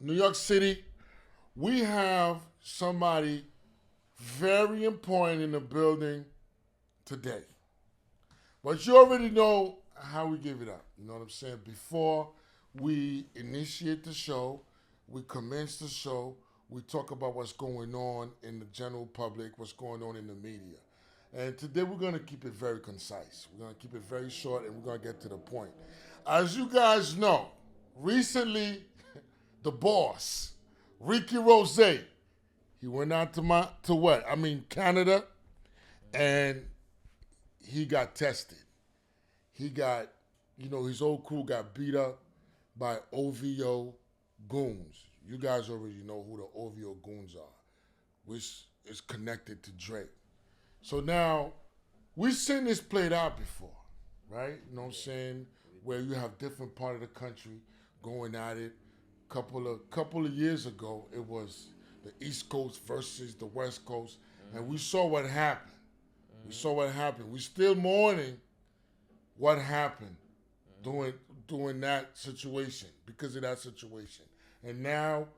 New York City, we have somebody very important in the building today. But you already know how we give it up. You know what I'm saying? Before we initiate the show, we commence the show, we talk about what's going on in the general public, what's going on in the media. And today we're going to keep it very concise. We're going to keep it very short and we're going to get to the point. As you guys know, recently, the boss, Ricky Rose, he went out to what? I mean, Canada, and he got tested. He got, his old crew got beat up by OVO goons. You guys already know who the OVO goons are, which is connected to Drake. So now, we've seen this played out before, right? You know what I'm saying? Where you have different part of the country going at it. Couple of years ago, it was the East Coast versus the West Coast, and we saw what happened. We saw what happened. We still mourning what happened during that situation, because of that situation. And now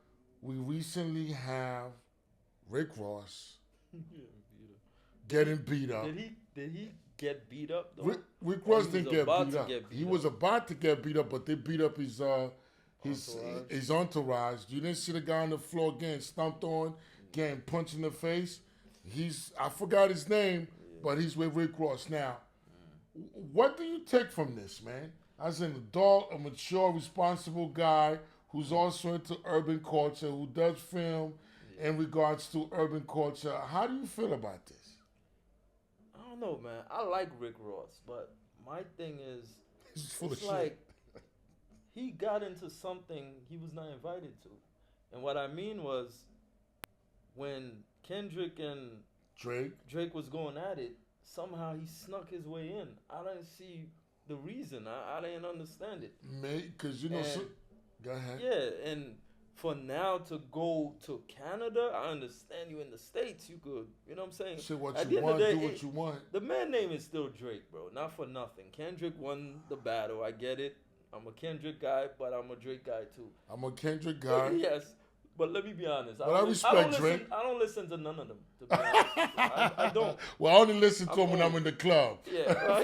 we recently have Rick Ross getting beat up. Did he get beat up though? Rick Ross didn't get beat up. He was about to get beat up, but they beat up his entourage. You didn't see the guy on the floor getting stomped on, getting punched in the face. I forgot his name, but he's with Rick Ross now. What do you take from this, man? As an adult, a mature, responsible guy who's also into urban culture, who does film in regards to urban culture. How do you feel about this? I don't know, man. I like Rick Ross, but my thing is, He's full of it's like shit. he got into something he was not invited to. And what I mean was, when Kendrick and Drake was going at it, somehow he snuck his way in. I didn't see the reason. I didn't understand it. Mate, because go ahead. Yeah, and for now to go to Canada, I understand you in the States, you could, you know what I'm saying? Say what At you the end want, of the day, do what you want. The man name is still Drake, bro. Not for nothing. Kendrick won the battle. I get it. I'm a Kendrick guy, but I'm a Drake guy too. I'm a Kendrick guy. Yes. But let me be honest. But I respect Drake. I don't listen to none of them, to be honest. I don't. Well, I only listen to him when I'm in the club. Yeah.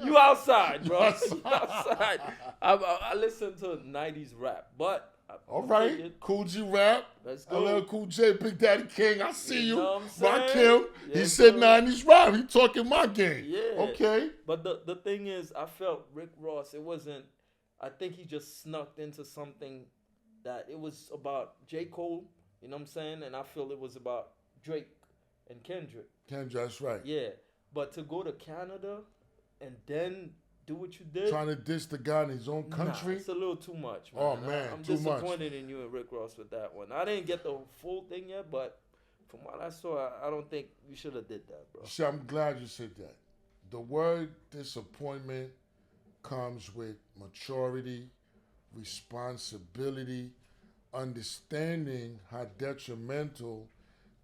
You outside, bro. You outside. I listen to 90s rap, but all right, Cool G rap. Let's go. LL Cool J, Big Daddy King. I see you. Know what I'm Rock saying? him. He said 90s rap. He talking my game. Yeah. Okay. But the thing is, I felt Rick Ross, it wasn't, I think he just snuck into something that it was about J. Cole, you know what I'm saying? And I feel it was about Drake and Kendrick. Kendrick, that's right. Yeah. But to go to Canada and then do what you did. Trying to diss the guy in his own country. It's a little too much, man. Oh, man, I'm too much. disappointed in you and Rick Ross with that one. I didn't get the full thing yet, but from what I saw, I don't think you should have did that, bro. See, I'm glad you said that. The word disappointment comes with maturity, responsibility, understanding how detrimental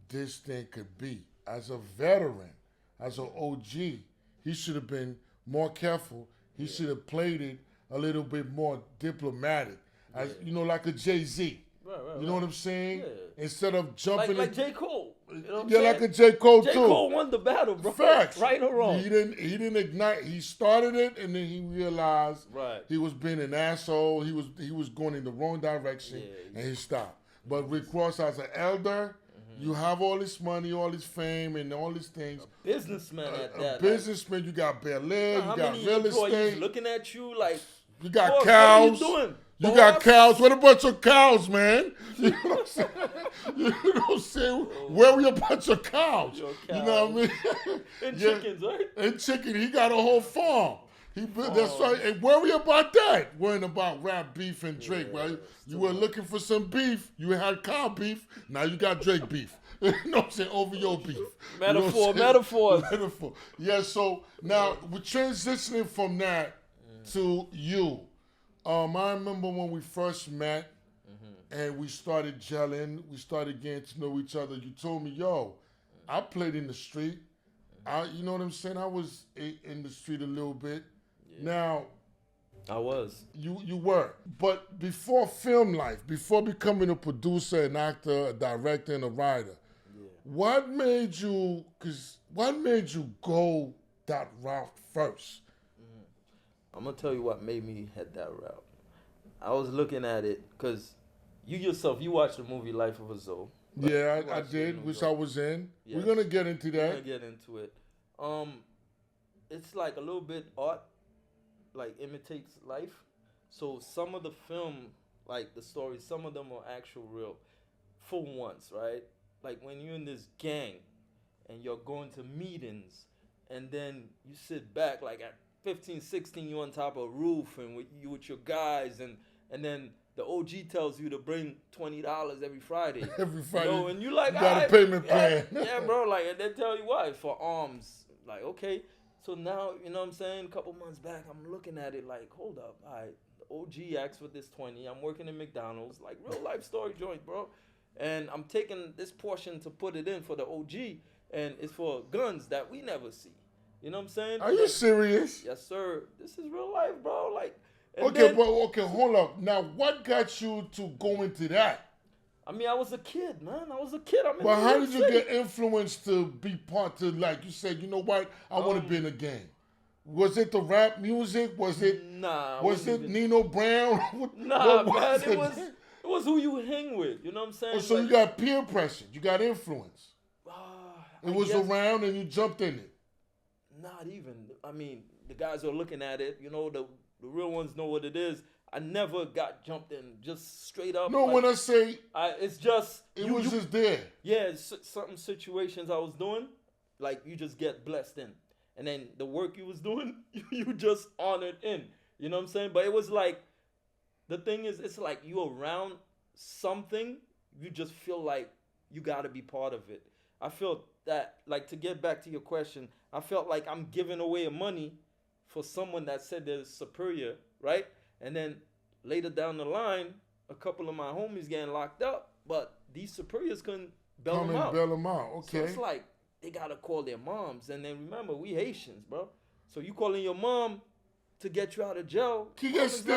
this thing could be. As a veteran, as an OG, he should have been more careful. He should have played it a little bit more diplomatic, as like a Jay-Z. Right, you know what I'm saying? Yeah. Instead of jumping like J. Cole. You know what I'm yeah, saying? like a J. Cole too. J. Cole won the battle, bro. Facts. Right or wrong? He didn't ignite. He started it and then he realized he was being an asshole. He was going in the wrong direction and he stopped. But Rick Ross, as an elder, you have all this money, all this fame, and all these things. A businessman at that. A businessman, you got Bel Air, you got real estate. Looking at you like, you got cows. What are you doing? You got cows. What a bunch of cows, man. You know what I'm saying? You know what I'm saying? Where we a bunch of cows? You know what I mean? And chickens, right? And chicken. He got a whole farm. That's right. And worry about that. Worrying about rap beef and Drake, right? You were looking for some beef. You had cow beef. Now you got Drake beef. You know what I'm saying? OVO beef. Metaphor. Yeah, so now we're transitioning from that to you. I remember when we first met and we started gelling, we started getting to know each other. You told me, yo, I played in the street. You know what I'm saying? I was in the street a little bit. Yeah. Now, I was. You were. But before film life, before becoming a producer, an actor, a director, and a writer, what made you go that route first? I'm gonna tell you what made me head that route. I was looking at it because you yourself, you watched the movie Life of a Zoe. Right? Yeah, I did, which I was in. Yes. We're gonna get into that. We're gonna get into it. It's like a little bit art, like imitates life. So some of the film, like the stories, some of them are actual real. For once, right? Like when you're in this gang and you're going to meetings and then you sit back like at 15, 16, you're on top of a roof and with your guys and then the OG tells you to bring $20 every Friday. Every Friday. You know, and you like, you got a payment plan. Yeah, bro, like and they tell you why, for arms. Like, okay. So now, you know what I'm saying? A couple months back, I'm looking at it like, hold up, all right. The OG asked for this 20. I'm working in McDonald's, like real life story joint, bro. And I'm taking this portion to put it in for the OG, and it's for guns that we never see. You know what I'm saying? Are you serious? Yes, sir. This is real life, bro. Like, okay, hold up. Now, what got you to go into that? I mean, I was a kid, man. I was a kid. But how did you get influenced to be part to, like you said, you know what? I want to be in a gang. Was it the rap music? Was it? Nah. Was it Nino Brown? Man. It was who you hang with. You know what I'm saying? Oh, so you got peer pressure. You got influence. It was around and you jumped in it. Not even. I mean, the guys are looking at it. You know, the real ones know what it is. I never got jumped in just straight up. No, like, when I say it's just it was just there. Yeah, certain situations I was doing, like you just get blessed in, and then the work you was doing, you just honored in. You know what I'm saying? But it was like, the thing is, it's like you around something, you just feel like you got to be part of it. I felt that, like, to get back to your question, I felt like I'm giving away money for someone that said they're superior, right? And then later down the line, a couple of my homies getting locked up, but these superiors couldn't bail them out. Bail them out, okay. So it's like they got to call their moms. And then remember, we Haitians, bro. So you calling your mom to get you out of jail. Exactly.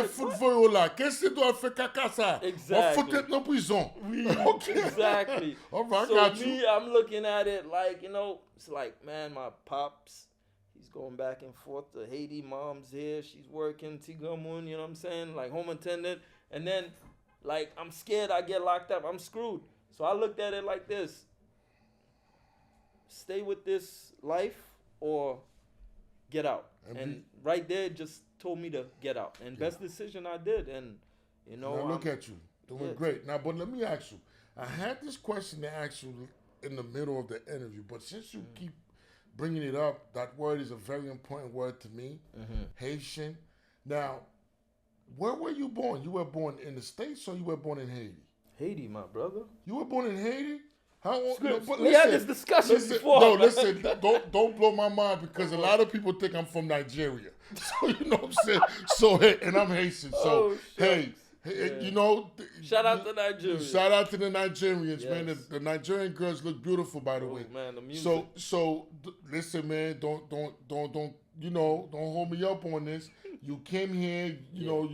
Exactly. All right, so got me, you. I'm looking at it like, you know, it's like, man, my pops, he's going back and forth to Haiti. Mom's here. She's working. Tigamun, you know what I'm saying? Like home attendant. And then, like, I'm scared I get locked up. I'm screwed. So I looked at it like this. Stay with this life or get out. And right there just told me to get out. And best decision I did. And, you know. Now look at you. Doing great. Now, but let me ask you. I had this question to ask you in the middle of the interview. But since you keep bringing it up, that word is a very important word to me. Haitian. Now, where were you born? You were born in the States or you were born in Haiti? Haiti, my brother. You were born in Haiti? How old? We had this discussion before. No, listen. Don't blow my mind because a lot of people think I'm from Nigeria. So you know what I'm saying. So and I'm Haitian. So you know. Shout out to Nigeria. Shout out to the Nigerians, man. The Nigerian girls look beautiful, by the way. Man, the music. So listen, man. Don't you know? Don't hold me up on this. You came here. You know.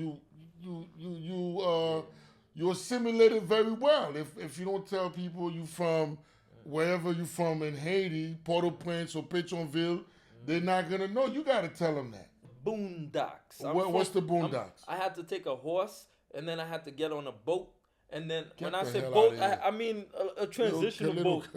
You assimilated very well. If you don't tell people you from wherever you from in Haiti, Port-au-Prince or Pétionville, they're not gonna know. You gotta tell them that. Boondocks. What's the boondocks? I had to take a horse, and then I had to get on a boat, and then when I say boat, I mean a transitional boat.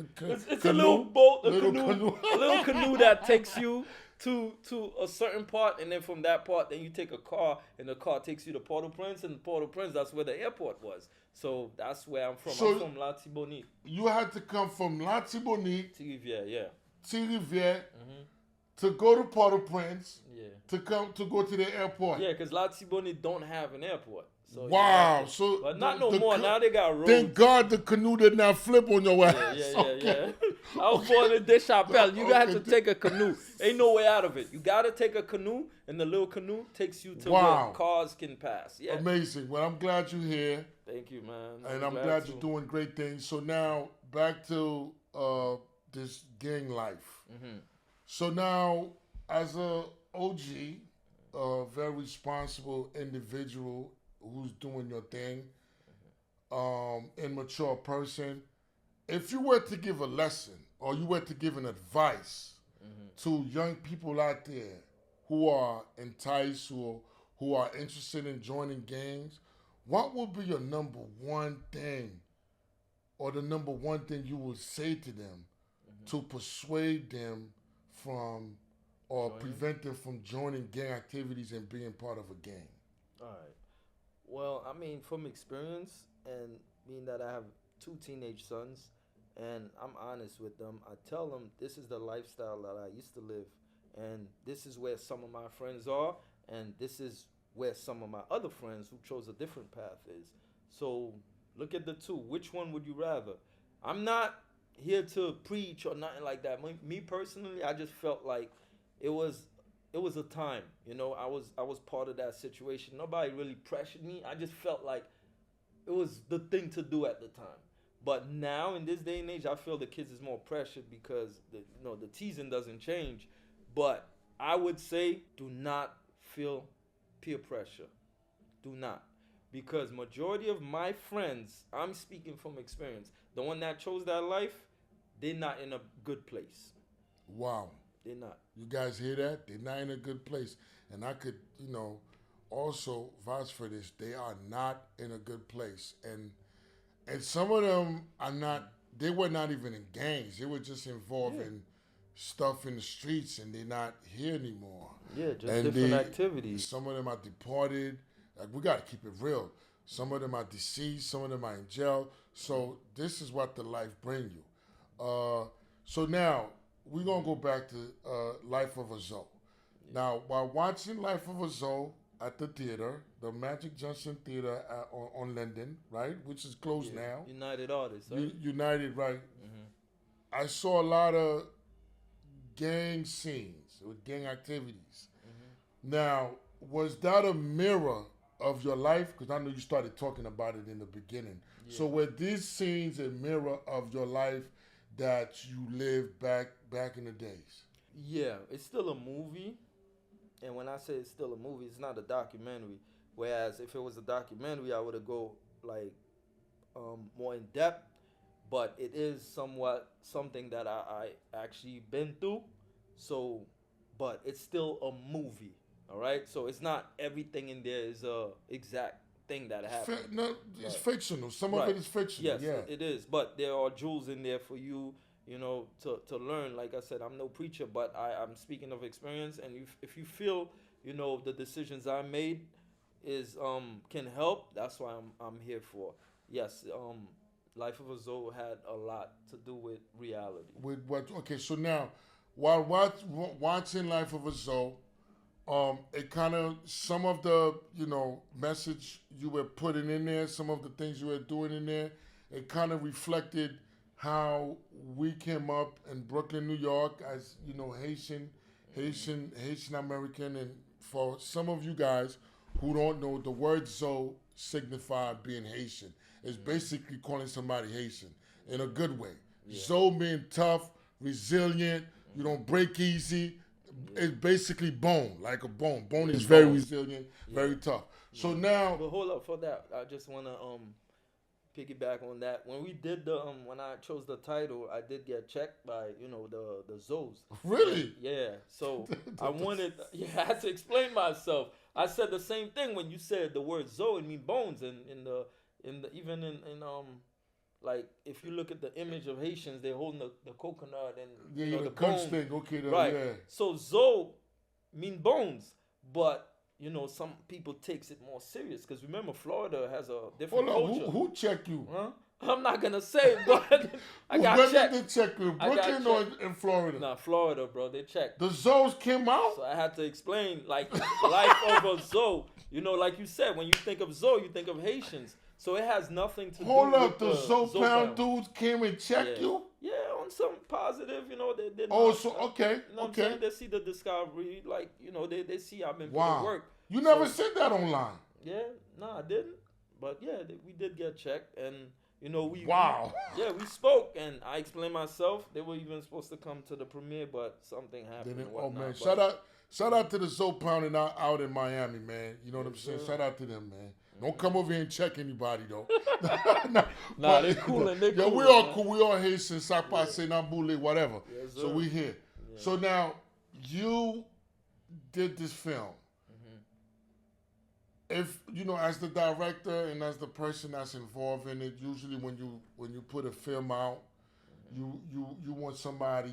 It's a little boat, a little canoe that takes you to a certain part, and then from that part, then you take a car, and the car takes you to Port-au-Prince, and Port-au-Prince, that's where the airport was. So that's where I'm from. So I'm from La Tibonite. You had to come from La Tibonite, Rivière, to go to Port-au-Prince, to go to the airport. Yeah, because La Tibonite don't have an airport. So wow! But not no more. Now they got roads. Thank God the canoe did not flip on your ass. Yeah. I was born in Deschapelle. You got to take a canoe. Ain't no way out of it. You got to take a canoe, and the little canoe takes you to where cars can pass. Yeah. Amazing. Well, I'm glad you're here. Thank you, man. And I'm glad you're doing great things. So now, back to this gang life. So now, as a OG, a very responsible individual who's doing your thing, immature person. If you were to give a lesson or you were to give an advice to young people out there who are enticed or who are interested in joining gangs, what would be your number one thing or the number one thing you would say to them to persuade them from or prevent them from joining gang activities and being part of a gang? All right. Well, I mean, from experience and being that I have 2 teenage sons, and I'm honest with them, I tell them this is the lifestyle that I used to live, and this is where some of my friends are, and this is where some of my other friends who chose a different path is. So look at the two. Which one would you rather? I'm not here to preach or nothing like that. Me personally, I just felt like it was a time. You know, I was part of that situation. Nobody really pressured me. I just felt like it was the thing to do at the time. But now in this day and age, I feel the kids is more pressured because the teasing doesn't change. But I would say do not feel peer pressure. Do not. Because majority of my friends, I'm speaking from experience, the one that chose that life, they're not in a good place. Wow. They're not. You guys hear that? They're not in a good place. And I could, also vouch for this. They are not in a good place. And some of them are not, they were not even in gangs. They were just involved in stuff in the streets, and they're not here anymore. Yeah, just different activities. Some of them are deported. Like, we got to keep it real. Some of them are deceased. Some of them are in jail. So this is what the life bring you. So now we're going to go back to Life of a Zoe. Now, while watching Life of a Zoe at the theater, the Magic Johnson Theater on Linden, right, which is closed now. United Artists, right? United, right. I saw a lot of gang scenes with gang activities. Now, was that a mirror of your life? Because I know you started talking about it in the beginning. So were these scenes a mirror of your life that you lived back in the days? Yeah, it's still a movie. And when I say it's still a movie, it's not a documentary. Whereas if it was a documentary, I would have go like more in depth. But it is somewhat something that I actually been through. So, but it's still a movie. All right. So it's not everything in there is a exact thing that happened. It's fictional. Some of it is fictional. Yes, it is. But there are jewels in there for you. To learn. Like I said, I'm no preacher, but I'm speaking of experience. And if you feel, the decisions I made is can help, that's why I'm here for. Yes, Life of a Zoe had a lot to do with reality. With what? Okay, so now, while watching Life of a Zoe, it kind of, some of the message you were putting in there, some of the things you were doing in there, it kind of reflected how we came up in Brooklyn, New York, as Haitian American. And for some of you guys who don't know, the word Zoe signifies being Haitian. It's basically calling somebody Haitian in a good way. Zoe means tough, resilient, you don't break easy. It's basically bone, like a bone. Bone is very resilient, very tough. So now, but hold up for that. I just want to piggyback on that. When we did when I chose the title, I did get checked by the Zoes. Really? Yeah. So I I had to explain myself. I said the same thing when you said the word Zoe. It means bones, and even in like if you look at the image of Haitians, they're holding the coconut and the bones. Thing. Okay, right. Yeah. So Zoe mean bones, but some people takes it more serious because remember Florida has a different culture. Who checked you? Huh? I'm not gonna say, but I got when checked. When did they check you? Brooklyn or in Florida? Nah, Florida, bro. They checked. The Zoes came out? So I had to explain, like, Life of a Zoe. Like you said, when you think of Zoe, you think of Haitians. So it has nothing to do with Hold up, the Zoe Pound dudes came and checked you? Yeah, on some positive, they okay, okay. They see the discovery, like, they see I've been putting work. You never said that online. Yeah, no, I didn't. But yeah, we did get checked, and You know, we spoke, and I explained myself. They were even supposed to come to the premiere, but something happened. And oh man, but shout out to the Soul Pounding out in Miami, man. You know what I'm saying? Shout out to them, man. Don't come over here and check anybody though. nah, they cool and they cool. Yeah, we all cool. We all Haitian, Sapa, Senambule, whatever. Yes, so we here. Yeah. So now you did this film. If you know, as the director and as the person that's involved in it, usually when you put a film out, you want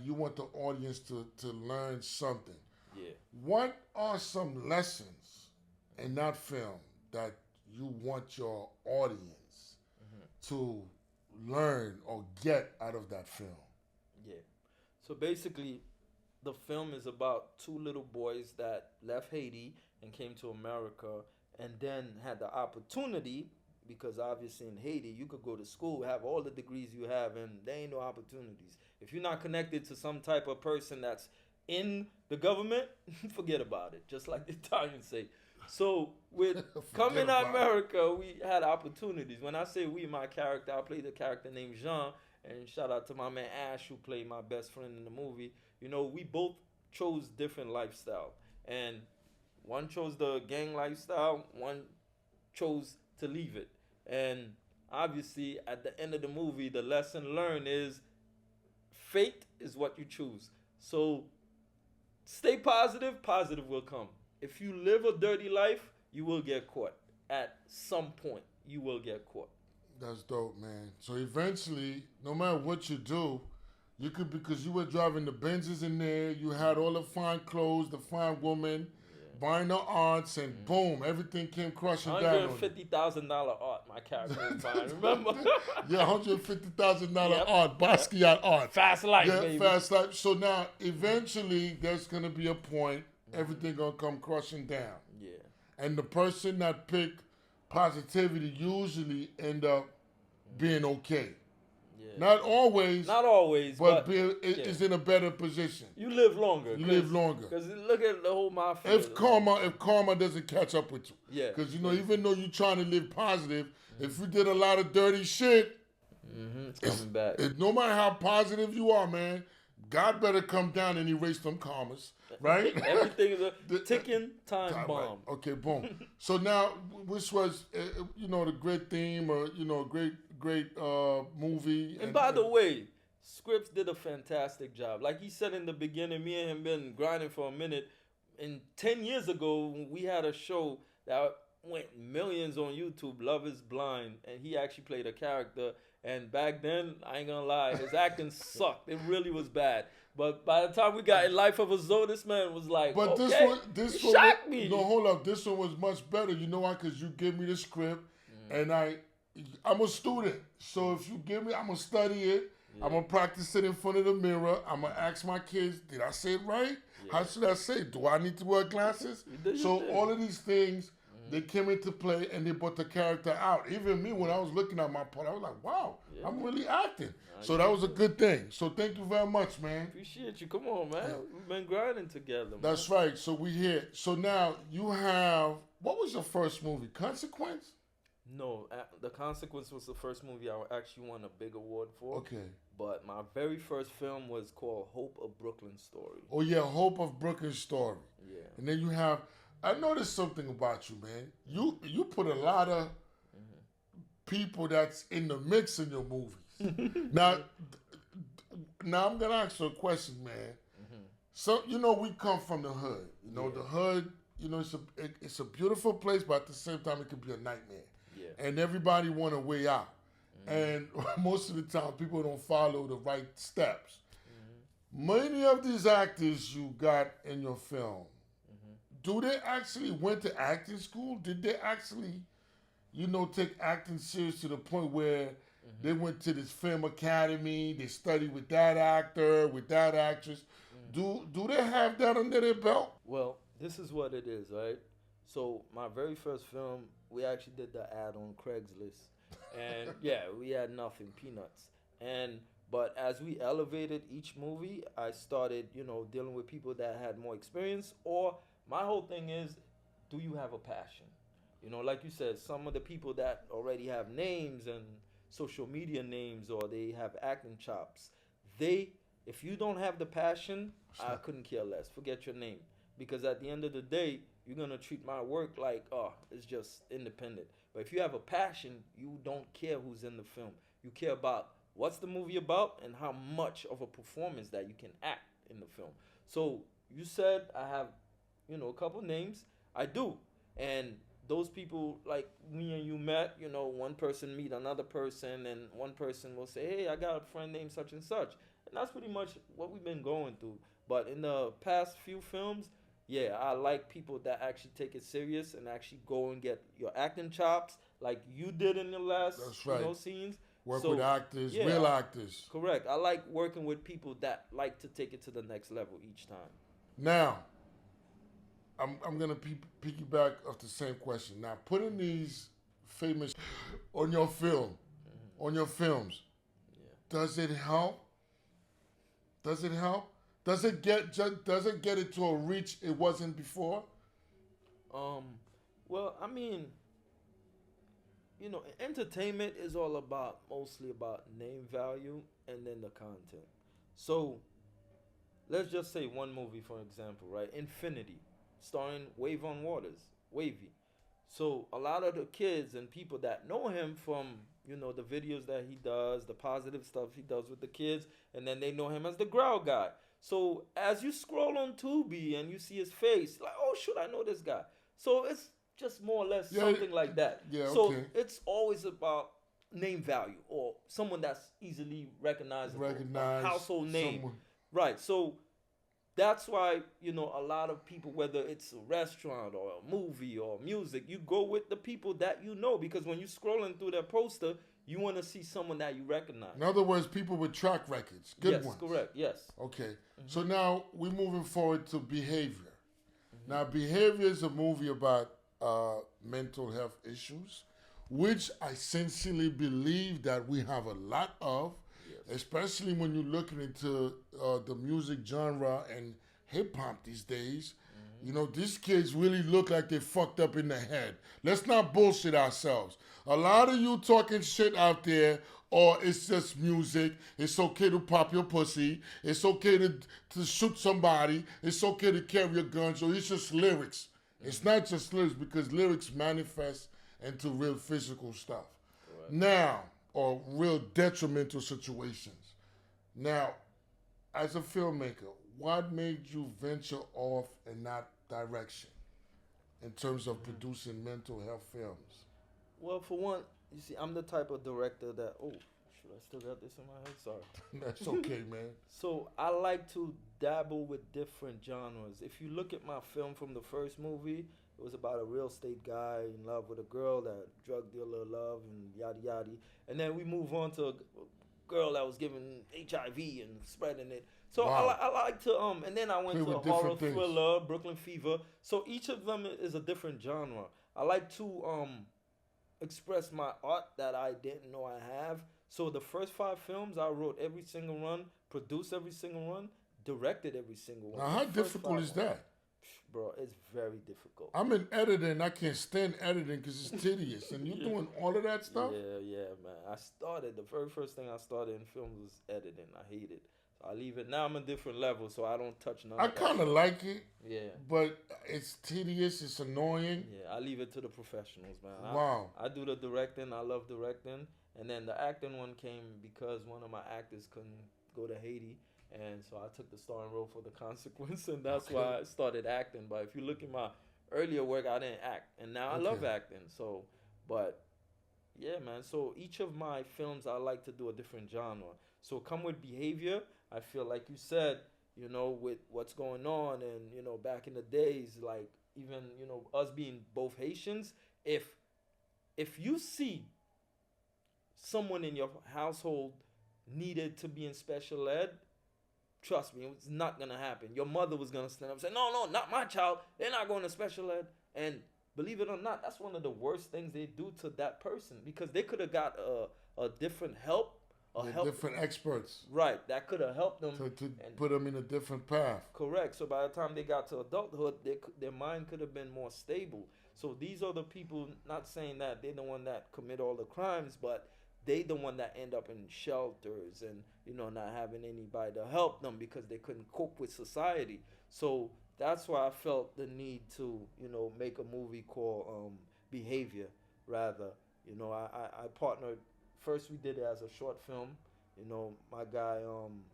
you want the audience to learn something. Yeah. What are some lessons in that film that you want your audience to learn or get out of that film? Yeah. So basically, the film is about two little boys that left Haiti and came to America, and then had the opportunity, because obviously in Haiti, you could go to school, have all the degrees you have, and there ain't no opportunities. If you're not connected to some type of person that's in the government, forget about it, just like the Italians say. So with coming to America, we had opportunities. When I say we, my character, I played a character named Jean, and shout out to my man Ash, who played my best friend in the movie. You know, we both chose different lifestyle, and one chose the gang lifestyle, one chose to leave it. And obviously, at the end of the movie, the lesson learned is fate is what you choose. So stay positive, positive will come. If you live a dirty life, you will get caught. At some point, you will get caught. That's dope, man. So eventually, no matter what you do, you could, because you were driving the Benzes in there, you had all the fine clothes, the fine woman, buying the arts, and boom, everything came crushing down. $150,000 art, my character was buying, remember? Yeah, $150,000 art, Basquiat art. Fast life, yeah, baby. Fast life. So now, eventually, there's going to be a point, everything going to come crushing down. Yeah. And the person that picked positivity usually end up being okay. Yeah. Not always, but is in a better position. You live longer. Because look at the whole mafia. If karma doesn't catch up with you. Yeah. Because even though you're trying to live positive, if you did a lot of dirty shit, it's coming back. No matter how positive you are, man, God better come down and erase them karmas, right? Everything is a ticking time bomb. Right. Okay, boom. So now, which was, the great theme, or great movie. And by the way, Scripz did a fantastic job. Like he said in the beginning, me and him been grinding for a minute. And 10 years ago, we had a show that went millions on YouTube, Love is Blind, and he actually played a character. And back then, I ain't gonna lie, his acting sucked. It really was bad. But by the time we got in Life of a Zoe, this man was like, but okay, this one shocked me. No, hold up. This one was much better. You know why? Because you gave me the script, and I'm a student. So if you give me, I'm going to study it. Yeah. I'm going to practice it in front of the mirror. I'm going to ask my kids, did I say it right? Yeah. How should I say it? Do I need to wear glasses? So all of these things, they came into play, and they brought the character out. Even me, when I was looking at my part, I was like, wow, I'm really acting. So that was a good thing. So thank you very much, man. Appreciate you. Come on, man. We've been grinding together, man. That's right. So we here. So now you have, what was your first movie? Consequence? No, The Consequence was the first movie I actually won a big award for. Okay. But my very first film was called Hope of Brooklyn Story. Oh, yeah, Hope of Brooklyn Story. Yeah. And then you have, I noticed something about you, man. You put a lot of people that's in the mix in your movies. now I'm going to ask you a question, man. So, we come from the hood. The hood, it's a beautiful place, but at the same time, it can be a nightmare. Yeah. And everybody want a way out. And most of the time, people don't follow the right steps. Many of these actors you got in your film, do they actually went to acting school? Did they actually, take acting serious to the point where they went to this film academy, they studied with that actor, with that actress? Do they have that under their belt? Well, this is what it is, right? So my very first film, we actually did the ad on Craigslist. And we had nothing, peanuts. But as we elevated each movie, I started, dealing with people that had more experience. Or my whole thing is, do you have a passion? Like you said, some of the people that already have names and social media names or they have acting chops. They, if you don't have the passion, I couldn't care less. Forget your name, because at the end of the day, you're gonna treat my work like, oh, it's just independent. But if you have a passion, you don't care who's in the film. You care about what's the movie about and how much of a performance that you can act in the film. So you said I have, a couple names. I do, and those people, like me and you met, one person meet another person, and one person will say, hey, I got a friend named such and such. And that's pretty much what we've been going through. But in the past few films, yeah, I like people that actually take it serious and actually go and get your acting chops like you did in the last scenes. Work with actors, real actors. Correct. I like working with people that like to take it to the next level each time. Now, I'm going to piggyback off the same question. Now, putting these famous on your film, on your films, does it help? Does it help? Does it get it to a reach it wasn't before? Well, I mean, entertainment is all about mostly about name value and then the content. So, let's just say one movie for example, right? Infinity, starring Wavon Waters, Wavy. So a lot of the kids and people that know him from the videos that he does, the positive stuff he does with the kids, and then they know him as the Growl guy. So as you scroll on Tubi and you see his face, like, oh, should I know this guy? So it's just more or less something like that. Yeah, so it's always about name value or someone that's easily recognizable, a household name. Right. So that's why, a lot of people, whether it's a restaurant or a movie or music, you go with the people that you know, because when you're scrolling through their poster, you want to see someone that you recognize. In other words, people with track records. Good ones. Yes, correct. Yes. Okay. Mm-hmm. So now we're moving forward to Behavior. Mm-hmm. Now, Behavior is a movie about mental health issues, which I sincerely believe that we have a lot of, especially when you're looking into the music genre and hip-hop these days. These kids really look like they fucked up in the head. Let's not bullshit ourselves. A lot of you talking shit out there, or it's just music. It's okay to pop your pussy. It's okay to shoot somebody. It's okay to carry a gun. So it's just lyrics. It's not just lyrics, because lyrics manifest into real physical stuff. Right. Now, or real detrimental situations. Now, as a filmmaker, what made you venture off in that direction in terms of producing mental health films? Well, for one, you see, I'm the type of director that, should I still got this in my head? Sorry. That's okay, man. So I like to dabble with different genres. If you look at my film from the first movie, it was about a real estate guy in love with a girl, that drug dealer love and yada yada. And then we move on to a girl that was given HIV and spreading it. So wow. I like to and then I went to a horror thriller, Brooklyn Fever. So each of them is a different genre. I like to express my art that I didn't know I have. So the first 5 films, I wrote every single run, produced every single one, directed every single one. Now, how difficult is that? Bro, it's very difficult. I'm in editing. I can't stand editing because it's tedious. And you're doing all of that stuff? Yeah, man. The very first thing I started in film was editing. I hate it. So I leave it. Now I'm a different level, so I don't touch none of that. I kind of like it. Yeah. But it's tedious. It's annoying. Yeah, I leave it to the professionals, man. Wow. I do the directing. I love directing. And then the acting one came because one of my actors couldn't go to Haiti. And so I took the starring role for The Consequence, and that's why I started acting. But if you look at my earlier work, I didn't act. And now I love acting. So, but, yeah, man. So each of my films, I like to do a different genre. So come with Behavior. I feel like you said, with what's going on and, back in the days, like even, us being both Haitians, if you see someone in your household needed to be in special ed, trust me, it's not going to happen. Your mother was going to stand up and say, no, not my child. They're not going to special ed. And believe it or not, that's one of the worst things they do to that person, because they could have got a different help. Different experts. Right, that could have helped them. To put them in a different path. Correct. So by the time they got to adulthood, their mind could have been more stable. So these are the people, not saying that they're the one that commit all the crimes, but they the one that end up in shelters and not having anybody to help them because they couldn't cope with society. So that's why I felt the need to make a movie called Behavior. Rather, I partnered. First, we did it as a short film. My guy,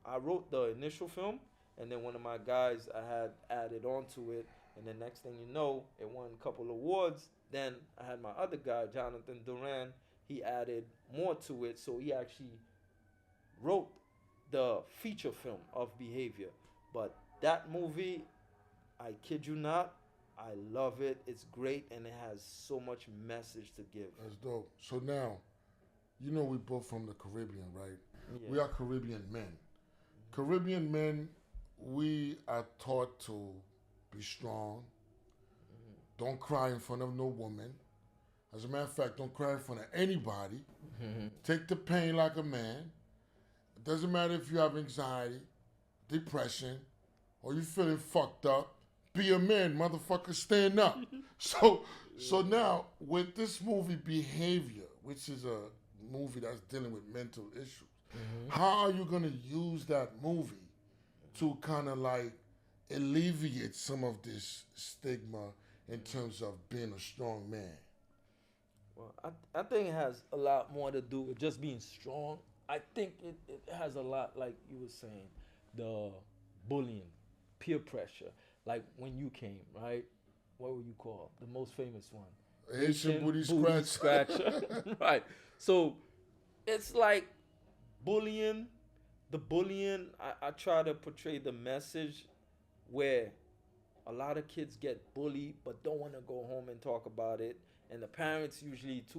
I wrote the initial film, and then one of my guys I had added onto it, and the next thing you know, it won a couple awards. Then I had my other guy, Jonathan Duran. He added more to it, so he actually wrote the feature film of Behavior. But that movie, I kid you not, I love it. It's great, and it has so much message to give. That's dope. So now, we both from the Caribbean, right? Yeah. We are Caribbean men. Caribbean men, we are taught to be strong. Don't cry in front of no woman. As a matter of fact, don't cry in front of anybody. Take the pain like a man. It doesn't matter if you have anxiety, depression, or you feeling fucked up. Be a man, motherfucker, stand up. So now, with this movie Behavior, which is a movie that's dealing with mental issues, how are you going to use that movie to kind of like alleviate some of this stigma in terms of being a strong man? Well, I think it has a lot more to do with just being strong. I think it has a lot, like you were saying, the bullying, peer pressure. Like when you came, right? What were you called? The most famous one. Haitian booty scratcher. Right. So it's like bullying. The bullying, I try to portray the message where a lot of kids get bullied but don't want to go home and talk about it. And the parents usually too